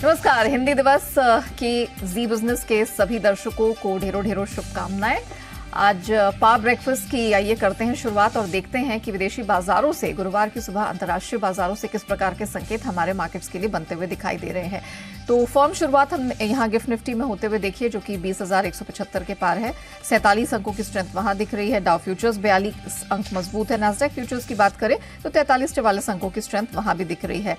नमस्कार। हिंदी दिवस की जी बिजनेस के सभी दर्शकों को ढेरों ढेरों शुभकामनाएं। आज पा ब्रेकफास्ट की आइए करते हैं शुरुआत और देखते हैं कि विदेशी बाजारों से गुरुवार की सुबह अंतर्राष्ट्रीय बाजारों से किस प्रकार के संकेत हमारे मार्केट्स के लिए बनते हुए दिखाई दे रहे हैं। तो फर्म शुरुआत हम यहाँ गिफ्ट निफ्टी में होते हुए देखिए, जो कि 20,175 के पार है। 47 अंकों की स्ट्रेंथ वहां दिख रही है। डाउ फ्यूचर्स 42 अंक मजबूत है। नैस्डैक फ्यूचर्स की बात करें तो 43-44 अंकों की स्ट्रेंथ वहां भी दिख रही है।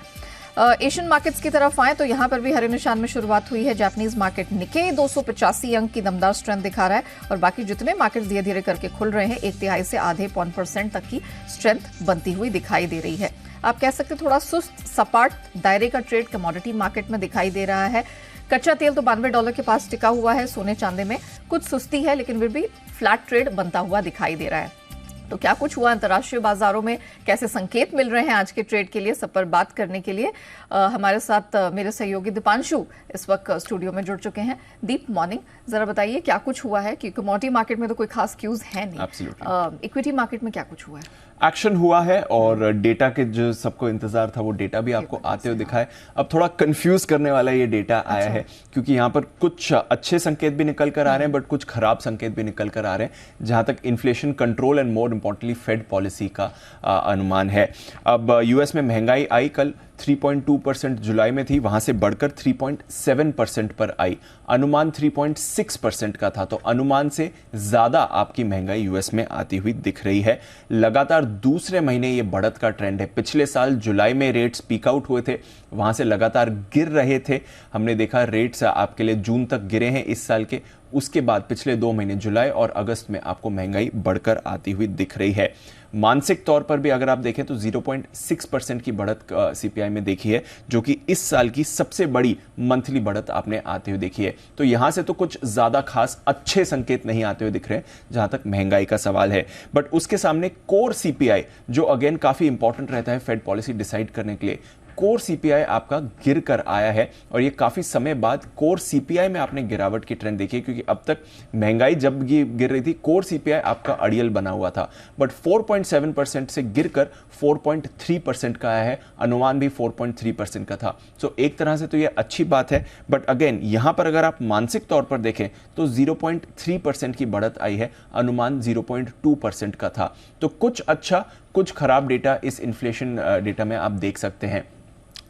एशियन मार्केट्स की तरफ आए तो यहां पर भी हरे निशान में शुरुआत हुई है। जापानीज मार्केट निके 285 अंक की दमदार स्ट्रेंथ दिखा रहा है और बाकी जितने मार्केट्स धीरे धीरे करके खुल रहे हैं 1/3 से आधे % तक की स्ट्रेंथ बनती हुई दिखाई दे रही है। आप कह सकते थोड़ा सुस्त सपाट दायरे का ट्रेड कमोडिटी मार्केट में दिखाई दे रहा है। कच्चा तेल तो $92 के पास टिका हुआ है। सोने चांदी में कुछ सुस्ती है, लेकिन फिर भी फ्लैट ट्रेड बनता हुआ दिखाई दे रहा है। तो क्या कुछ हुआ अंतर्राष्ट्रीय बाजारों में, कैसे संकेत मिल रहे हैं आज के ट्रेड के लिए, सब पर बात करने के लिए हमारे साथ मेरे सहयोगी दीपांशु इस वक्त स्टूडियो में जुड़ चुके हैं। दीप, मॉर्निंग। जरा बताइए क्या कुछ हुआ है, क्योंकि कमोडिटी मार्केट में तो कोई खास क्यूज है नहीं। इक्विटी मार्केट में क्या कुछ हुआ है? एक्शन हुआ है और डेटा के जो सबको इंतजार था वो डेटा भी आपको आते हुए दिखा है। अब थोड़ा कंफ्यूज करने वाला ये डेटा आया है, क्योंकि यहाँ पर कुछ अच्छे संकेत भी निकल कर आ रहे हैं बट कुछ खराब संकेत भी निकल कर आ रहे हैं, जहां तक inflation control and more importantly Fed policy का अनुमान है। अब यूएस में महंगाई आई कल 3.2% जुलाई में थी, वहां से बढ़कर 3.7% पर आई। अनुमान 3.6% का था, तो अनुमान से ज्यादा आपकी महंगाई यूएस में आती हुई दिख रही है। लगातार दूसरे महीने ये बढ़त का ट्रेंड है। पिछले साल जुलाई में रेट्स पीक आउट हुए थे, वहां से लगातार गिर रहे थे। हमने देखा रेट्स आपके लिए जून तक गिरे हैं इस साल के। उसके बाद पिछले 2 महीने जुलाई और अगस्त में आपको महंगाई बढ़कर आती हुई दिख रही है। मानसिक तौर पर भी अगर आप देखें तो 0.6% की बढ़त सीपीआई में देखी है, जो कि इस साल की सबसे बड़ी मंथली बढ़त आपने आते हुए देखी है। तो यहां से तो कुछ ज्यादा खास अच्छे संकेत नहीं आते हुए दिख रहे हैं जहां तक महंगाई का सवाल है। बट उसके सामने कोर सीपीआई, जो अगेन काफी इंपॉर्टेंट रहता है फेड पॉलिसी डिसाइड करने के लिए, कोर सीपीआई आपका गिर कर आया है और ये काफी समय बाद कोर सीपीआई में आपने गिरावट की ट्रेंड देखी है, क्योंकि अब तक महंगाई जब गिर रही थी कोर सीपीआई आपका अड़ियल बना हुआ था। बट 4.7% से गिरकर 4.3% का आया है। अनुमान भी 4.3% का था। सो एक तरह से तो ये अच्छी बात है, बट अगेन यहां पर अगर आप मानसिक तौर पर देखें तो 0.3% की बढ़त आई है। अनुमान 0.2% का था। तो कुछ अच्छा कुछ खराब डेटा इस इन्फ्लेशन डेटा में आप देख सकते हैं।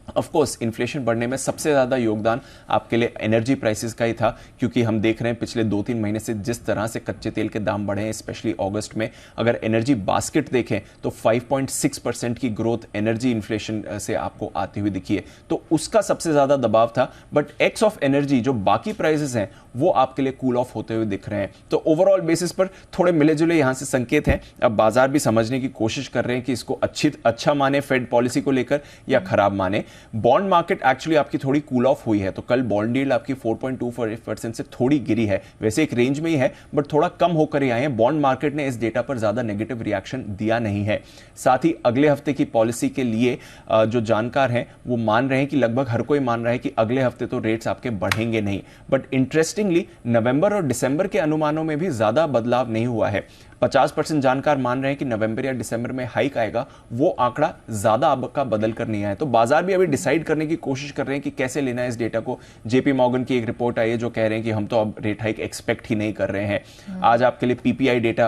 ऑफ कोर्स इन्फ्लेशन बढ़ने में सबसे ज़्यादा योगदान आपके लिए एनर्जी प्राइसेस का ही था, क्योंकि हम देख रहे हैं पिछले 2-3 महीने से जिस तरह से कच्चे तेल के दाम बढ़े हैं, स्पेशली अगस्त में। अगर एनर्जी बास्केट देखें तो 5.6% की ग्रोथ एनर्जी इन्फ्लेशन से आपको आती हुई दिखी है, तो उसका सबसे ज़्यादा दबाव था। बट एक्स ऑफ एनर्जी जो बाकी प्राइसेस हैं वो आपके लिए कूल ऑफ होते हुए दिख रहे हैं। तो ओवरऑल बेसिस पर थोड़े मिले जुले यहां से संकेत हैं। अब बाजार भी समझने की कोशिश कर रहे हैं कि इसको अच्छा माने फेड पॉलिसी को लेकर या खराब माने। बॉन्ड मार्केट एक्चुअली आपकी थोड़ी कूल ऑफ हुई है, तो कल बॉन्ड यील्ड आपकी 4.25% से थोड़ी गिरी है। वैसे एक रेंज में ही है बट थोड़ा कम होकर ही आए हैं। बॉन्ड मार्केट ने इस डेटा पर ज्यादा नेगेटिव रिएक्शन दिया नहीं है। साथ ही अगले हफ्ते की पॉलिसी के लिए जो जानकार हैं वो मान रहे हैं कि लगभग हर कोई मान रहा है कि अगले हफ्ते तो रेट्स आपके बढ़ेंगे नहीं। बट इंटरेस्टिंगली नवंबर और दिसंबर के अनुमानों में भी ज्यादा बदलाव नहीं हुआ है। 50% जानकार मान रहे हैं कि नवंबर या दिसंबर में हाइक आएगा। वो आंकड़ा ज्यादा अब का बदल कर नहीं आया। तो बाजार भी अभी डिसाइड करने की कोशिश कर रहे हैं कि कैसे लेना है इस डेटा को। जेपी मॉर्गन की एक रिपोर्ट आई है जो कह रहे हैं कि हम तो अब रेट हाइक एक्सपेक्ट ही नहीं कर रहे हैं। आज आपके लिए पीपीआई डेटा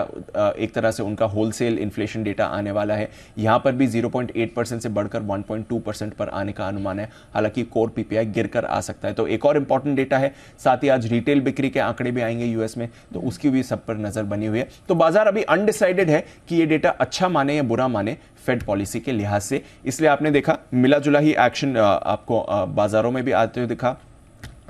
एक तरह से उनका होलसेल इन्फ्लेशन डेटा आने वाला है। यहां पर भी 0.8% से बढ़कर 1.2% पर आने का अनुमान है। हालांकि कोर पीपीआई गिरकर आ सकता है। तो एक और इंपॉर्टेंट डेटा है। साथ ही आज रिटेल बिक्री के आंकड़े भी आएंगे यूएस में, तो उसकी भी सब पर नजर बनी हुई है। तो बाजार अभी अनडिसाइडेड है कि ये डेटा अच्छा माने या बुरा माने फेड पॉलिसी के लिहाज से। इसलिए आपने देखा मिला जुला ही एक्शन आपको बाजारों में भी आते हुए दिखा।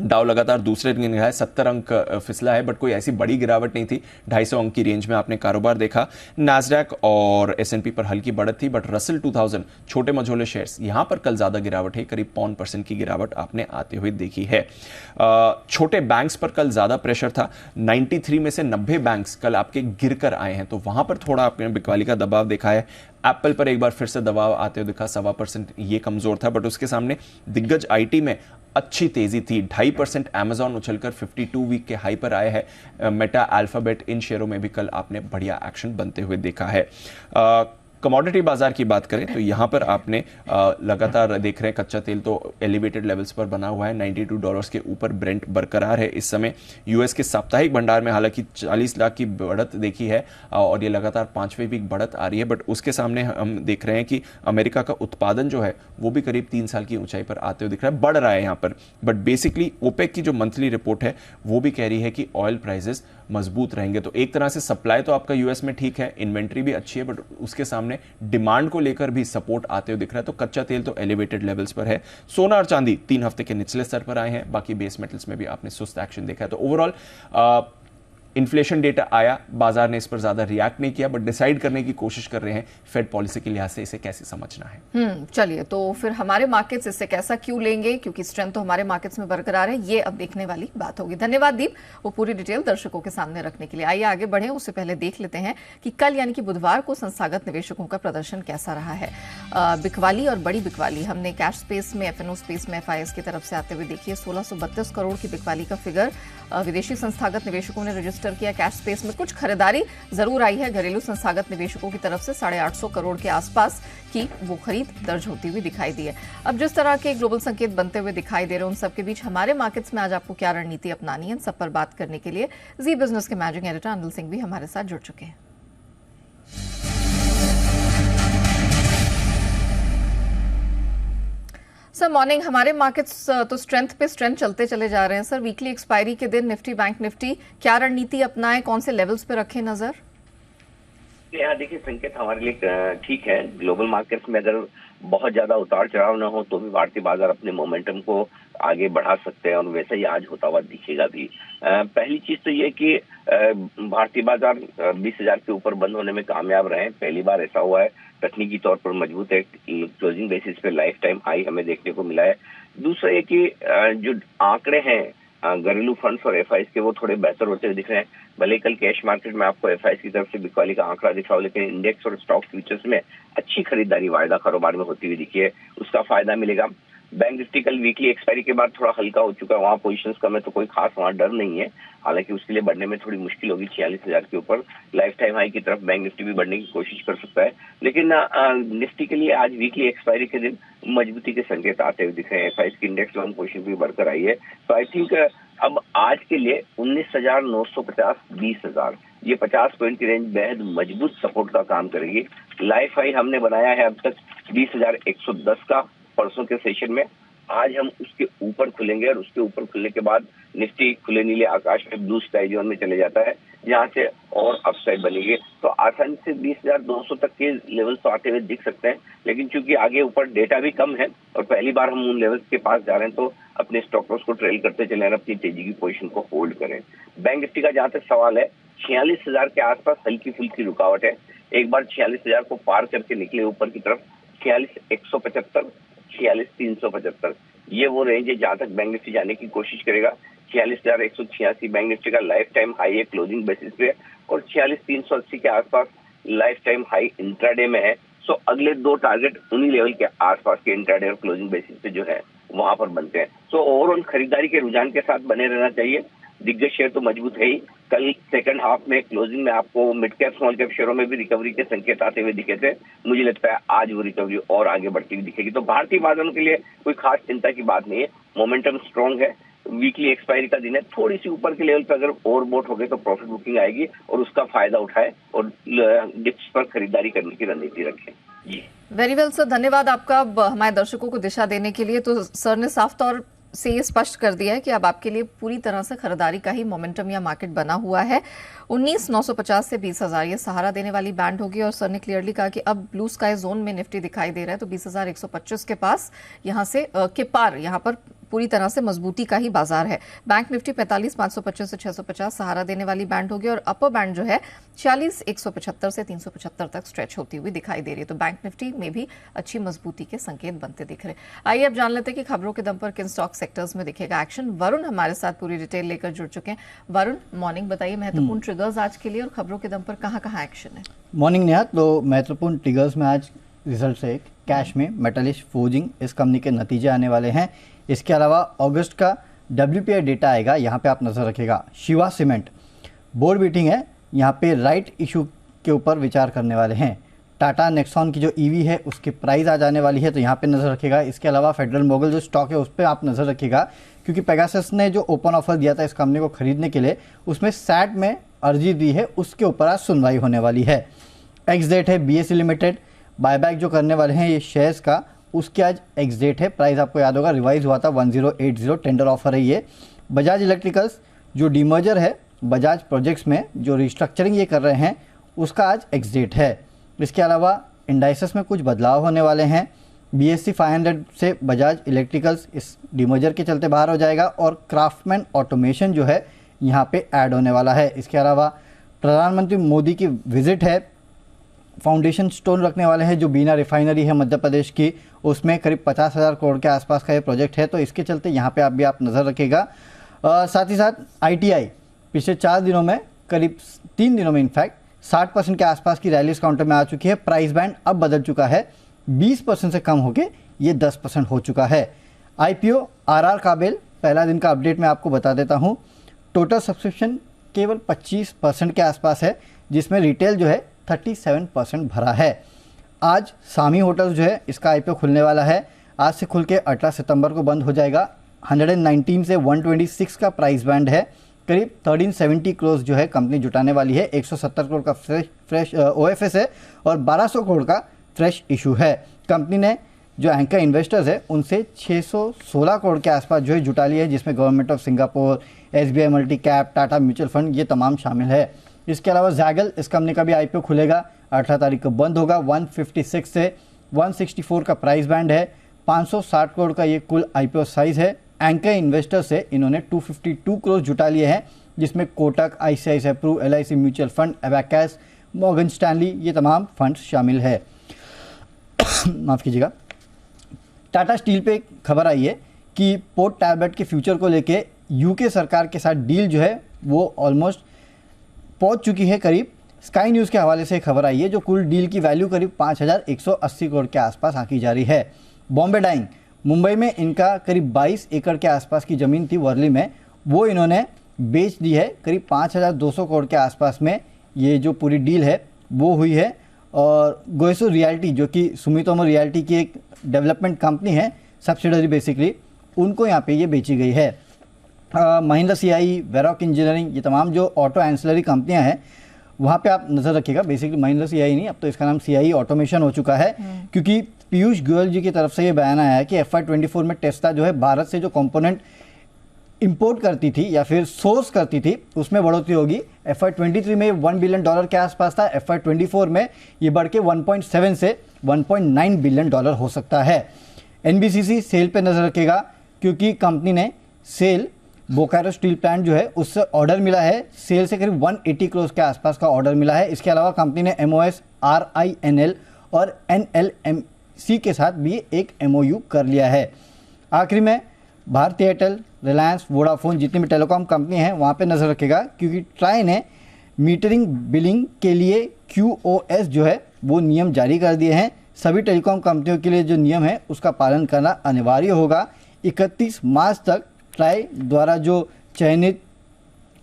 डाउ लगातार दूसरे दिन है, 70 अंक फिसला है, बट कोई ऐसी बड़ी गिरावट नहीं थी। 250 अंक की रेंज में आपने कारोबार देखा। नैस्डैक और एस&पी पर हल्की बढ़त थी, बट रसल 2000 छोटे मझोले शेयर्स यहां पर कल ज्यादा गिरावट है। करीब 0.5% की गिरावट आपने आते हुए देखी है। छोटे बैंक्स पर कल ज्यादा प्रेशर था। 93 में से 90 बैंक्स कल आपके गिर कर आए हैं, तो वहां पर थोड़ा आपने बिकवाली का दबाव देखा है। एप्पल पर एक बार फिर से दबाव आते हुए दिखा, 1.25%। ये कमजोर था, बट उसके सामने दिग्गज आईटी में अच्छी तेजी थी। 2.5% अमेजॉन उछलकर 52 वीक के हाई पर आए हैं। मेटा, अल्फाबेट इन शेयरों में भी कल आपने बढ़िया एक्शन बनते हुए देखा है। कमोडिटी बाजार की बात करें तो यहाँ पर आपने लगातार देख रहे हैं कच्चा तेल तो एलिवेटेड लेवल्स पर बना हुआ है, $92 के ऊपर ब्रेंट बरकरार है इस समय। यूएस के साप्ताहिक भंडार में हालांकि 40 लाख की बढ़त देखी है और ये लगातार 5वें वीक बढ़त आ रही है, बट उसके सामने हम देख रहे हैं कि अमेरिका का उत्पादन जो है वो भी करीब 3 साल की ऊंचाई पर आते हुए दिख रहा है, बढ़ रहा है यहाँ पर। बट बेसिकली ओपेक की जो मंथली रिपोर्ट है वो भी कह रही है कि ऑयल प्राइसेस मजबूत रहेंगे। तो एक तरह से सप्लाई तो आपका यूएस में ठीक है, इन्वेंट्री भी अच्छी है, बट उसके सामने डिमांड को लेकर भी सपोर्ट आते हुए दिख रहा है। तो कच्चा तेल तो एलिवेटेड लेवल्स पर है। सोना और चांदी 3 हफ्ते के निचले स्तर पर आए हैं, बाकी बेस मेटल्स में भी आपने सुस्त एक्शन देखा है। तो ओवरऑल इन्फ्लेशन डेटा आया, बाजार ने इस पर ज्यादा रिएक्ट नहीं किया, बट डिसाइड करने की कोशिश कर रहे हैं फेड पॉलिसी के लिहाज से इसे कैसे समझना है। चलिए, तो फिर हमारे मार्केट्स इससे कैसा क्यों लेंगे, क्योंकि स्ट्रेंथ तो हमारे मार्केट्स में बरकरार है, ये अब देखने वाली बात होगी। धन्यवाद दीप, वो पूरी डिटेल दर्शकों के सामने रखने के लिए। आइए आगे बढ़े, उससे पहले देख लेते हैं कि कल यानी कि बुधवार को संस्थागत निवेशकों का प्रदर्शन कैसा रहा है। बिकवाली और बड़ी बिकवाली हमने कैश स्पेस में, एफएनओ स्पेस में एफआईएस की तरफ से आते हुए देखिए 1632 करोड़ की बिकवाली का फिगर विदेशी संस्थागत निवेशकों ने रजिस्टर किया। कैश स्पेस में कुछ खरीदारी जरूर आई है, घरेलू संस्थागत निवेशकों की तरफ से 850 करोड़ के आसपास की वो खरीद दर्ज होती हुई दिखाई दी है। अब जिस तरह के ग्लोबल संकेत बनते हुए दिखाई दे रहे हैं, उन सबके बीच हमारे मार्केट्स में आज आपको क्या रणनीति अपनानी है, इन सब पर बात करने के लिए जी बिजनेस के मैनेजिंग एडिटर अनिल सिंह भी हमारे साथ जुड़ चुके हैं। सर मॉर्निंग, हमारे मार्केट्स तो स्ट्रेंथ पे स्ट्रेंथ चलते चले जा रहे हैं। सर वीकली एक्सपायरी के दिन निफ्टी बैंक निफ्टी क्या रणनीति अपनाएं, कौन से लेवल्स पे रखें नजर? यहाँ देखिए संकेत हमारे लिए ठीक है। ग्लोबल मार्केट्स में अगर बहुत ज्यादा उतार चढ़ाव न हो तो भी भारतीय बाजार अपने मोमेंटम को आगे बढ़ा सकते हैं और वैसा ही आज होता हुआ दिखेगा भी। पहली चीज तो ये कि भारतीय बाजार 20,000 के ऊपर बंद होने में कामयाब रहे, पहली बार ऐसा हुआ है। तकनीकी तौर पर मजबूत है, क्लोजिंग बेसिस पे लाइफ टाइम हाई हमें देखने को मिला है। दूसरा ये कि जो आंकड़े हैं घरेलू फंड्स और एफआईएस के वो थोड़े बेहतर होते हुए दिख रहे हैं। भले कल कैश मार्केट में आपको एफआईएस की तरफ से बिकवाली का आंकड़ा दिखा हो, लेकिन इंडेक्स और स्टॉक फ्यूचर्स में अच्छी खरीदारी वायदा कारोबार में होती हुई दिखी है, उसका फायदा मिलेगा। बैंक निफ्टी कल वीकली एक्सपायरी के बाद थोड़ा हल्का हो चुका है, वहाँ पोजीशंस कम है तो कोई खास वहाँ डर नहीं है। हालांकि उसके लिए बढ़ने में थोड़ी मुश्किल होगी। 46,000 के ऊपर लाइफ टाइम हाई की तरफ बैंक निफ्टी भी बढ़ने की कोशिश कर सकता है, लेकिन निफ्टी के लिए आज वीकली एक्सपायरी के दिन मजबूती के संकेत आते हुए दिख रहे हैं। एफआईएस की इंडेक्स लॉन्ग पोजीशन भी बढ़कर आई है। तो आई थिंक अब आज के लिए 19,950 20,000 ये 50 पॉइंट की रेंज बेहद मजबूत सपोर्ट का काम करेगी। लाइफ हाई हमने बनाया है अब तक 20,110 का परसों के सेशन में। आज हम उसके ऊपर खुलेंगे और उसके ऊपर खुलने के बाद निफ्टी खुले नीले आकाश में ब्लू स्काई जोन में चले जाता है, जहां से और अपसाइड बनेगी। तो आसानी से 20,200 तक के लेवल तो आते हुए दिख सकते हैं, लेकिन चूंकि आगे ऊपर डेटा भी कम है और पहली बार हम उन लेवल्स के पास जा रहे हैं, तो अपने स्टॉक लॉस को ट्रेल करते चले और अपनी तेजी की पोजीशन को होल्ड करें। बैंक निफ्टी का जहां तक सवाल है, 46,000 के आसपास हल्की फुल्की रुकावट है। एक बार 46,000 को पार करके निकले ऊपर की तरफ 46,175 46,375 ये वो रेंज है जहां तक बैंक निफ्टी जाने की कोशिश करेगा। 46,186 बैंक निफ्टी का लाइफ टाइम हाई है क्लोजिंग बेसिस पे, और 46,380 के आसपास लाइफ टाइम हाई इंट्राडे में है। सो अगले दो टारगेट उन्हीं लेवल के आसपास के इंट्राडे और क्लोजिंग बेसिस पे जो है वहां पर बनते हैं। सो ओवरऑल खरीदारी के रुझान के साथ बने रहना चाहिए। दिग्गज शेयर तो मजबूत है ही। कल सेकंड हाफ में क्लोजिंग में आपको मिड कैप स्मॉल कैप शेयरों में भी रिकवरी के संकेत आते हुए दिखे थे। मुझे लगता है आज वो रिकवरी और आगे बढ़ती हुई दिखेगी। तो भारतीय बाजारों के लिए कोई खास चिंता की बात नहीं है, मोमेंटम स्ट्रॉन्ग है। वीकली एक्सपायरी का दिन है, थोड़ी सी ऊपर के लेवल पर अगर ओवरबॉट हो गए तो प्रॉफिट बुकिंग आएगी और उसका फायदा उठाए और डिप्स पर खरीदारी करने की रणनीति रखें। जी वेरी वेल सर, धन्यवाद आपका हमारे दर्शकों को दिशा देने के लिए। तो सर ने साफ तौर से ये स्पष्ट कर दिया है कि अब आपके लिए पूरी तरह से खरीदारी का ही मोमेंटम या मार्केट बना हुआ है। 19,950 से 20,000 ये सहारा देने वाली बैंड होगी, और सर ने क्लियरली कहा कि अब ब्लू स्काई जोन में निफ्टी दिखाई दे रहा है, तो 20,125 के पास यहाँ से के पार यहाँ पर पूरी तरह से मजबूती का ही बाजार है। बैंक निफ्टी 45,525 से 650 सहारा देने वाली बैंड होगी, और अपर बैंड जो है 46,175 से 375 तक स्ट्रेच होती हुई दिखाई दे रही है। तो बैंक निफ्टी में भी अच्छी मजबूती के संकेत बनते दिख रहे हैं। आइए अब जान लेते हैं कि खबरों के दम पर किन स्टॉक सेक्टर्स में दिखेगा एक्शन। वरुण हमारे साथ पूरी डिटेल लेकर जुड़ चुके हैं। वरुण मॉर्निंग, बताइए महत्वपूर्ण ट्रिगर्स आज के लिए और खबरों के दम पर कहाँ एक्शन है? मॉर्निंग नेहा, तो महत्वपूर्ण ट्रिगर्स में आज रिजल्ट से कैश में मेटलिस्ट फोर्जिंग इस कंपनी के नतीजे आने वाले हैं। इसके अलावा अगस्त का WPI डेटा आएगा, यहाँ पे आप नजर रखिएगा। शिवा सीमेंट बोर्ड मीटिंग है, यहाँ पे राइट इशू के ऊपर विचार करने वाले हैं। टाटा नेक्सॉन की जो ईवी है उसकी प्राइस आ जाने वाली है, तो यहाँ पे नज़र रखिएगा। इसके अलावा फेडरल मोगल जो स्टॉक है उस पर आप नज़र रखिएगा, क्योंकि पेगासस ने जो ओपन ऑफर दिया था इस कंपनी को खरीदने के लिए, उसमें सैट में अर्जी दी है, उसके ऊपर आज सुनवाई होने वाली है। एक्स डेट है BSE लिमिटेड, बायबैक जो करने वाले हैं ये शेयर्स का, उसकी आज एक्स डेट है। प्राइस आपको याद होगा रिवाइज हुआ था 1080, टेंडर ऑफर है ये। बजाज इलेक्ट्रिकल्स जो डीमर्जर है बजाज प्रोजेक्ट्स में, जो रिस्ट्रक्चरिंग ये कर रहे हैं, उसका आज एक्स डेट है। इसके अलावा इंडाइसेस में कुछ बदलाव होने वाले हैं। BSE 500 से बजाज इलेक्ट्रिकल्स इस डीमर्जर के चलते बाहर हो जाएगा, और क्राफ्टमैन ऑटोमेशन जो है यहाँ पे ऐड होने वाला है। इसके अलावा प्रधानमंत्री मोदी की विजिट है, फाउंडेशन स्टोन रखने वाले हैं जो बीना रिफाइनरी है मध्य प्रदेश की, उसमें करीब 50,000 करोड़ के आसपास का ये प्रोजेक्ट है, तो इसके चलते यहाँ पे आप नज़र रखिएगा। साथ ही साथ ITI पिछले 4 दिनों में, करीब 3 दिनों में इनफैक्ट 60% के आसपास की रैलीज काउंटर में आ चुकी है। प्राइस बैंड अब बदल चुका है, 20% से कम होके ये 10% हो चुका है। IPO RR काबिल, पहला दिन का अपडेट मैं आपको बता देता हूँ। टोटल सब्सक्रिप्शन केवल 25% के आसपास है, जिसमें रिटेल जो है 37% भरा है। आज सामी होटल्स जो है इसका IPO खुलने वाला है, आज से खुल के 18 सितंबर को बंद हो जाएगा। 119 से 126 का प्राइस बैंड है, करीब 1370 करोड़ जो है कंपनी जुटाने वाली है। 170 करोड़ का फ्रेश OFS है और 1200 करोड़ का फ्रेश इशू है। कंपनी ने जो एंकर इन्वेस्टर्स है उनसे 616 करोड़ के आसपास जो है जुटा लिया है, जिसमें government of Singapore, SBI multi cap, Tata mutual fund, ये तमाम शामिल है। इसके अलावा जैगल, इस कंपनी का भी IPO खुलेगा, 18 तारीख को बंद होगा। 156 से 164 का प्राइस बैंड है, 560 करोड़ का ये कुल IPO साइज है। एंकर इन्वेस्टर से इन्होंने 252 करोड़ जुटा लिए हैं, जिसमें Kotak, ICICI Pru, LIC mutual fund, Abakkus, Morgan Stanley, ये तमाम फंड्स शामिल है। माफ़ कीजिएगा। टाटा स्टील पे एक खबर आई है कि पोर्ट टैबलेट के फ्यूचर को लेके UK सरकार के साथ डील जो है वो ऑलमोस्ट पहुंच चुकी है करीब। स्काई न्यूज़ के हवाले से खबर आई है, जो कुल डील की वैल्यू करीब 5180 करोड़ के आसपास आंकी जा रही है। बॉम्बे डाइंग, मुंबई में इनका करीब 22 एकड़ के आसपास की ज़मीन थी वर्ली में, वो इन्होंने बेच दी है। करीब 5200 करोड़ के आसपास में ये जो पूरी डील है वो हुई है। और गोयसो रियल्टी, जो कि सुमितोमो रियल्टी की एक डेवलपमेंट कंपनी है, सब्सिडरी बेसिकली, उनको यहाँ पे ये बेची गई है। महिंद्रा CIE, वेरॉक इंजीनियरिंग, ये तमाम जो ऑटो एंसिलरी कंपनियां हैं वहाँ पे आप नज़र रखिएगा। बेसिकली महिंद्रा CIE नहीं, अब तो इसका नाम CIE ऑटोमेशन हो चुका है, क्योंकि पीयूष गोयल जी की तरफ से ये बयान आया है कि FY24 में टेस्ला जो है भारत से जो कंपोनेंट इंपोर्ट करती थी या फिर सोर्स करती थी उसमें बढ़ोतरी होगी। FY23 में $1 बिलियन के आसपास था, FY24 में ये बढ़ के 1.7 से $1.9 बिलियन हो सकता है। NBCC सेल पे नज़र रखेगा, क्योंकि कंपनी ने सेल बोकारो स्टील प्लांट जो है उससे ऑर्डर मिला है, सेल से करीब 180 करोड़ के आसपास का ऑर्डर मिला है। इसके अलावा कंपनी ने MOS, RINL और NLMC के साथ भी एक MOU कर लिया है। आखिरी में भारती एयरटेल, रिलायंस, वोडाफोन, जितनी भी टेलीकॉम कंपनी हैं वहाँ पे नज़र रखेगा, क्योंकि ट्राई ने मीटरिंग बिलिंग के लिए QoS जो है वो नियम जारी कर दिए हैं। सभी टेलीकॉम कंपनियों के लिए जो नियम है उसका पालन करना अनिवार्य होगा। 31 मार्च तक ट्राई द्वारा जो चयनित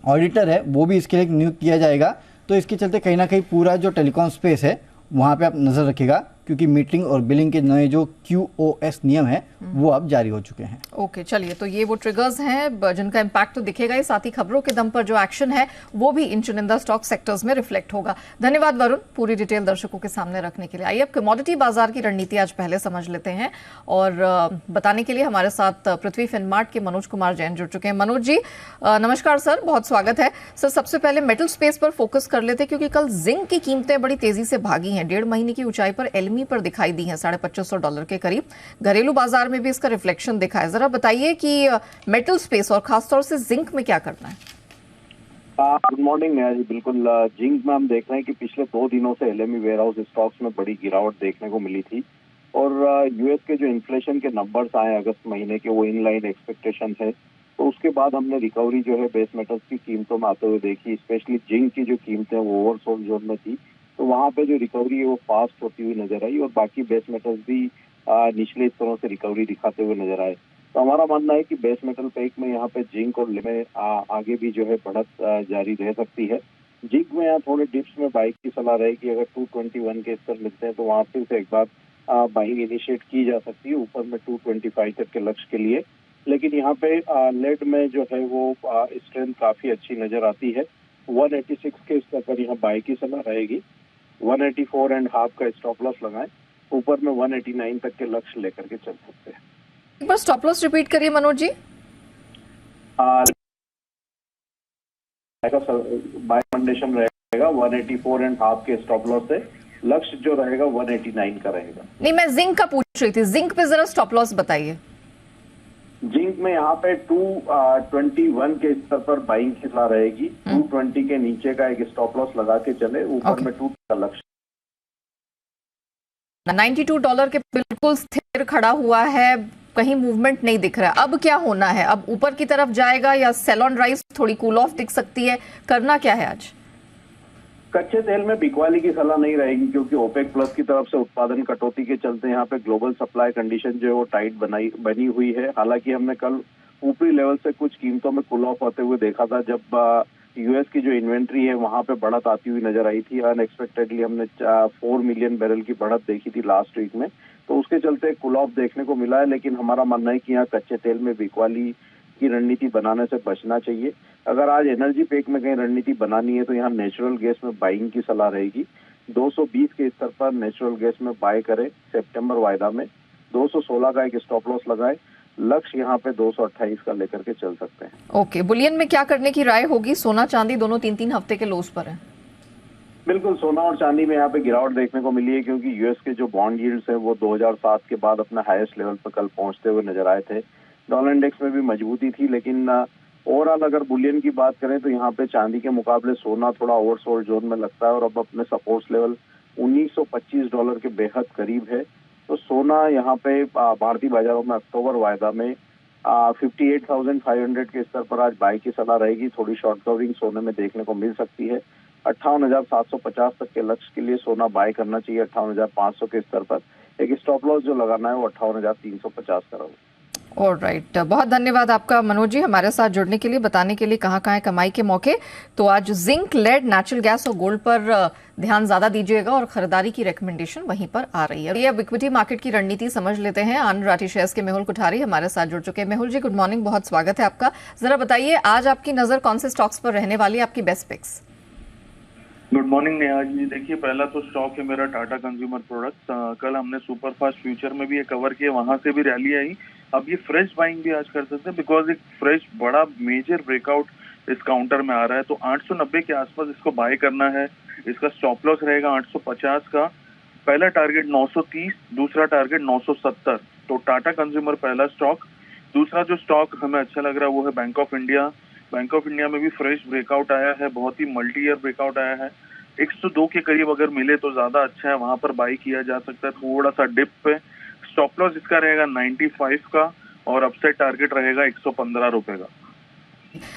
ऑडिटर है वो भी इसके लिए नियुक्त किया जाएगा। तो इसके चलते कहीं ना कहीं पूरा जो टेलीकॉम स्पेस है वहाँ पे आप नज़र रखिएगा, क्योंकि मीटरिंग और बिलिंग के नए जो QoS नियम है वो अब जारी हो चुके हैं। ओके, चलिए, तो ये वो ट्रिगर्स हैं जिनका इम्पैक्ट तो दिखेगा ही, साथ ही खबरों के दम पर जो एक्शन है वो भी इन चुनिंदा स्टॉक सेक्टर्स में रिफ्लेक्ट होगा। धन्यवाद वरुण, पूरी डिटेल दर्शकों के सामने रखने के लिए। आइए अब कमोडिटी बाजार की रणनीति आज पहले समझ लेते हैं, और बताने के लिए हमारे साथ पृथ्वी फिनमार्ट के मनोज कुमार जैन जुड़ चुके हैं। मनोज जी नमस्कार सर, बहुत स्वागत है सर। सबसे पहले मेटल स्पेस पर फोकस कर लेते, क्योंकि कल जिंक की कीमतें बड़ी तेजी से भागी हैं, 1.5 महीने की ऊंचाई पर LME पर दिखाई दी है $2500 के करीब। घरेलू बाजार में भी इसका रिफ्लेक्शन दिखा है। जरा बताइए कि मेटल स्पेस और खासतौर से जिंक में क्या करना है। गुड मॉर्निंग नेहा जी। बिल्कुल, जिंक में हम देख रहे हैं कि पिछले 2 दिनों से LME वेयरहाउस स्टॉक्स में बड़ी गिरावट देखने को मिली थी, और US के जो इन्फ्लेशन के नंबर्स आए अगस्त महीने के वो इन लाइन एक्सपेक्टेशन है, तो उसके बाद हमने रिकवरी जो है बेस मेटल्स की कीमतों में आते हुए देखी। स्पेशली जिंक की जो कीमतें वो ओवरसोल्ड जोन में थी, तो वहाँ पे जो रिकवरी है वो फास्ट होती हुई नजर आई, और बाकी बेस मेटल्स भी निचले स्तरों से रिकवरी दिखाते हुए नजर आए। तो हमारा मानना है कि बेस मेटल पैक में यहाँ पे जिंक और में आगे भी जो है बढ़त जारी रह सकती है। जिंक में यहाँ थोड़े डिप्स में बाइक की सलाह रहेगी। अगर 221 के स्तर मिलते हैं तो वहां फिर से एक बार बाइंग इनिशिएट की जा सकती है ऊपर में 225 तक के लक्ष्य के लिए। लेकिन यहाँ पे लेड में जो है वो स्ट्रेंथ काफी अच्छी नजर आती है। 186 के स्तर पर यहाँ बाई की सलाह रहेगी। 184.5 का स्टॉप लॉस लगाएं, ऊपर में 189 तक के लक्ष्य लेकर के चल सकते हैं। एक बार स्टॉप लॉस रिपीट करिए मनोज जी। बाय कंडीशन रहेगा 184.5 के स्टॉप लॉस से, लक्ष्य जो रहेगा 189 का रहेगा। नहीं, मैं जिंक का पूछ रही थी, जिंक पे जरा स्टॉप लॉस बताइए। जिंक में यहाँ पे 221 के स्तर पर बाइंग की सलाह रहेगी। 220 के नीचे का एक स्टॉप लॉस लगा के चले, ऊपर में 2 का लक्ष्य। $92 के बिल्कुल स्थिर खड़ा हुआ है, कहीं मूवमेंट नहीं दिख रहा है। अब क्या होना है? अब ऊपर की तरफ जाएगा या सेल ऑन राइज थोड़ी कूल ऑफ दिख सकती है? करना क्या है आज? कच्चे तेल में बिकवाली की सलाह नहीं रहेगी, क्योंकि ओपेक प्लस की तरफ से उत्पादन कटौती के चलते यहाँ पे ग्लोबल सप्लाई कंडीशन जो है वो टाइट बनी हुई है। हालांकि हमने कल ऊपरी लेवल से कुछ कीमतों में कूल ऑफ होते हुए देखा था, जब यूएस की जो इन्वेंट्री है वहां पे बढ़त आती हुई नजर आई थी। अनएक्सपेक्टेडली हमने 4 मिलियन बैरल की बढ़त देखी थी लास्ट वीक में, तो उसके चलते कूल ऑफ देखने को मिला है। लेकिन हमारा मानना है कि यहाँ कच्चे तेल में बिकवाली की रणनीति बनाने से बचना चाहिए। अगर आज एनर्जी पैक में कहीं रणनीति बनानी है तो यहाँ नेचुरल गैस में बाइंग की सलाह रहेगी। 220 के स्तर पर नेचुरल गैस में बाय करें सितंबर वायदा में। 216 का एक स्टॉप लॉस लगाएं, लक्ष्य यहाँ पे 228 का लेकर के चल सकते हैं। ओके, बुलियन में क्या करने की राय होगी? सोना चांदी दोनों 3-3 हफ्ते के लोस पर है। बिल्कुल, सोना और चांदी में यहाँ पे गिरावट देखने को मिली है, क्योंकि यूएस के जो बॉन्ड यील्ड्स हैं वो 2007 के बाद अपने हाईएस्ट लेवल पर कल पहुंचते हुए नजर आए थे। डॉलर इंडेक्स में भी मजबूती थी, लेकिन ओवरऑल अगर बुलियन की बात करें तो यहाँ पे चांदी के मुकाबले सोना थोड़ा ओवरसोल्ड जोन में लगता है और अब अपने सपोर्ट लेवल $1925 के बेहद करीब है। तो सोना यहाँ पे भारतीय बाजारों में अक्टूबर वायदा में 58,500 के स्तर पर आज बाई की सलाह रहेगी। थोड़ी शॉर्ट कवरिंग सोने में देखने को मिल सकती है। 58,750 तक के लक्ष्य के लिए सोना बाय करना चाहिए। 58,500 के स्तर पर एक स्टॉप लॉस जो लगाना है वो 58,350 का रहेगा। ऑलराइट, बहुत धन्यवाद आपका मनोज जी, हमारे साथ जुड़ने के लिए, बताने के लिए कहाँ कहाँ है कमाई के मौके। तो आज जिंक, लेड, नेचुरल गैस और गोल्ड पर ध्यान ज्यादा दीजिएगा और खरीदारी की रिकमेंडेशन वहीं पर आ रही है। अब इक्विटी मार्केट की रणनीति समझ लेते हैं। आनंद राठी शेयर्स के मेहुल कुठारी हमारे साथ जुड़ चुके हैं। मेहुल जी, गुड मॉर्निंग, बहुत स्वागत है आपका। जरा बताइए आज आपकी नजर कौन से स्टॉक्स पर रहने वाली है, आपकी best picks? Good morning Neha ji. देखिए, पहला तो स्टॉक है मेरा टाटा कंज्यूमर प्रोडक्ट्स। कल हमने सुपर फास्ट फ्यूचर में भी ये कवर किया, वहां से भी रैली आई। अब ये फ्रेश बाइंग भी आज कर सकते हैं, बिकॉज एक फ्रेश बड़ा मेजर ब्रेकआउट इस काउंटर में आ रहा है। तो 890 के आसपास इसको बाय करना है। इसका स्टॉप लॉस रहेगा 850 का। पहला टारगेट 930, दूसरा टारगेट 970। तो टाटा कंज्यूमर पहला स्टॉक। दूसरा जो स्टॉक हमें अच्छा लग रहा है वो है bank of India. Bank of India में भी फ्रेश ब्रेकआउट आया है, बहुत ही मल्टी ईयर ब्रेकआउट आया है। 102 के करीब अगर मिले तो ज्यादा अच्छा है, वहां पर बाई किया जा सकता है। थोड़ा सा डिप पे स्टॉप लॉस इसका रहेगा 95 का और अपसाइड टारगेट रहेगा 115 रुपए का।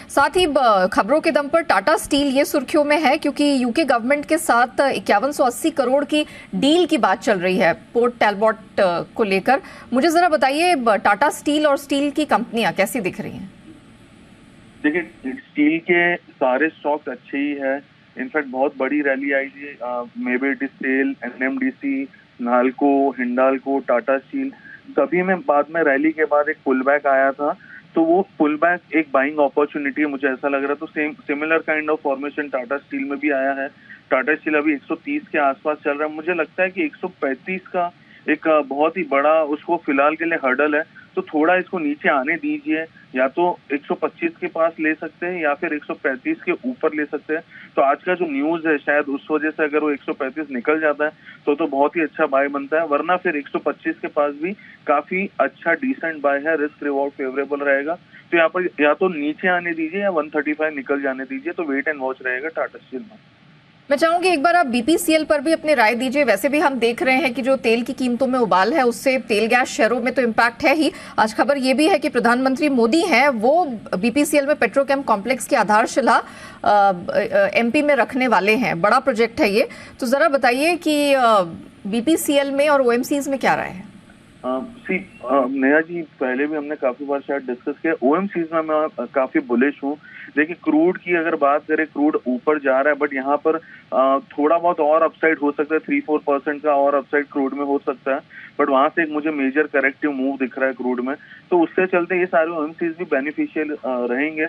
साथ ही खबरों के दम पर टाटा स्टील ये सुर्खियों में है, क्योंकि यूके गवर्नमेंट के साथ 5180 करोड़ की डील की बात चल रही है पोर्ट टैलबॉट को लेकर। मुझे जरा बताइए, टाटा स्टील और स्टील की कंपनियां कैसी दिख रही हैं? देखिए, स्टील के सारे स्टॉक्स अच्छे ही है। इनफैक्ट बहुत बड़ी रैली आई थी, मेबेट steel, NMDC, Nalco, Hindalco, Tata steel, सभी में बाद में रैली के बाद एक पुल बैक आया था। तो वो पुल बैक एक बाइंग अपॉर्चुनिटी है, मुझे ऐसा लग रहा है। तो similar kind of formation Tata steel में भी आया है। टाटा स्टील अभी 130 के आसपास चल रहा है। मुझे लगता है कि 135 का एक बहुत ही बड़ा उसको फिलहाल के लिए हर्डल है, तो थोड़ा इसको नीचे आने दीजिए। या तो 125 के पास ले सकते हैं या फिर 135 के ऊपर ले सकते हैं। तो आज का जो न्यूज है शायद उस वजह से अगर वो 135 निकल जाता है तो बहुत ही अच्छा बाय बनता है, वरना फिर 125 के पास भी काफी अच्छा डिसेंट बाय है, रिस्क रिवॉर्ड फेवरेबल रहेगा। तो यहाँ पर या तो नीचे आने दीजिए या 135 निकल जाने दीजिए। तो वेट एंड वॉच रहेगा टाटा स्टील में। मैं चाहूंगी एक बार आप बीपीसीएल पर भी अपनी राय दीजिए। वैसे भी हम देख रहे हैं कि जो तेल की कीमतों में उबाल है उससे तेल गैस शेयरों में तो इम्पैक्ट है ही। आज खबर ये भी है कि प्रधानमंत्री मोदी हैं वो बीपीसीएल में पेट्रोकेम कॉम्प्लेक्स की आधारशिला एमपी में रखने वाले हैं। बड़ा प्रोजेक्ट है ये। तो जरा बताइए कि बीपीसीएल में और ओएमसीज में क्या राय है? नेहा जी, पहले भी हमने काफी बार शायद डिस्कस किया, ओएमसीज में मैं काफी बुलिश हूँ। देखिए, क्रूड की अगर बात करें, क्रूड ऊपर जा रहा है, बट यहाँ पर थोड़ा बहुत और अपसाइड हो सकता है, 3-4% का और अपसाइड क्रूड में हो सकता है, बट वहां से एक मुझे मेजर करेक्टिव मूव दिख रहा है क्रूड में, तो उससे चलते ये सारे ओएमसीज भी बेनिफिशियल रहेंगे।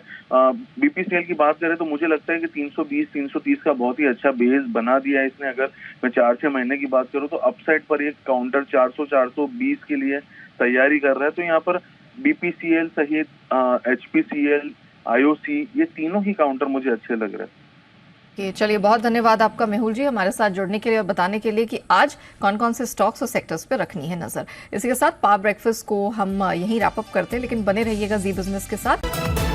बीपीसीएल की बात करें तो मुझे लगता है कि 320-330 का बहुत ही अच्छा बेस बना दिया है इसने। अगर मैं 4-6 महीने की बात करूं तो अपसाइड पर एक काउंटर 400-420 के लिए तैयारी कर रहा है। तो यहाँ पर बीपीसीएल सहित एचपीसीएल, आईओसी, ये तीनों ही काउंटर मुझे अच्छे लग रहे हैं। चलिए, बहुत धन्यवाद आपका मेहुल जी, हमारे साथ जुड़ने के लिए और बताने के लिए कि आज कौन कौन से स्टॉक्स और सेक्टर्स पे रखनी है नजर। इसी के साथ पावर ब्रेकफास्ट को हम यहीं रैप अप करते हैं, लेकिन बने रहिएगा जी बिजनेस के साथ।